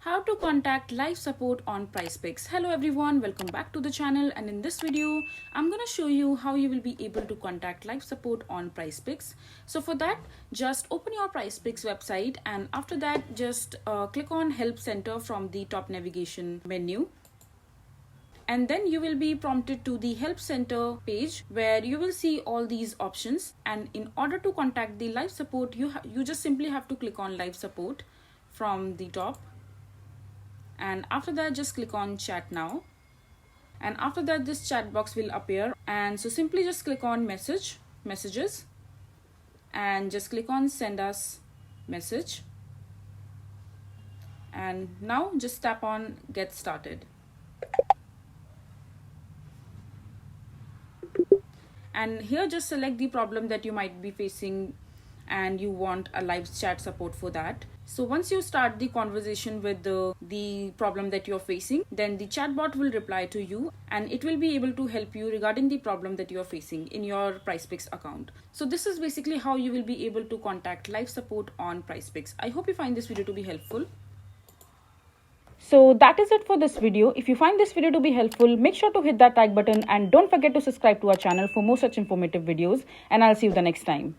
How to contact live support on PrizePicks. Hello everyone, welcome back to the channel, and in this video I'm going to show you how you will be able to contact live support on PrizePicks. So for that, just open your PrizePicks website, and after that just click on Help Center from the top navigation menu. And then you will be prompted to the Help Center page where you will see all these options. And in order to contact the live support, you just simply have to click on Live Support from the top. And after that, just click on Chat Now. And after that, this chat box will appear. And so simply just click on Messages, and just click on Send Us Message. And now just tap on Get Started. And here just select the problem that you might be facing and you want a live chat support for that. So once you start the conversation with the problem that you're facing, then the chatbot will reply to you and it will be able to help you regarding the problem that you're facing in your PrizePicks account. So this is basically how you will be able to contact live support on PrizePicks. I hope you find this video to be helpful. So that is it for this video. If you find this video to be helpful, make sure to hit that like button and don't forget to subscribe to our channel for more such informative videos, and I'll see you the next time.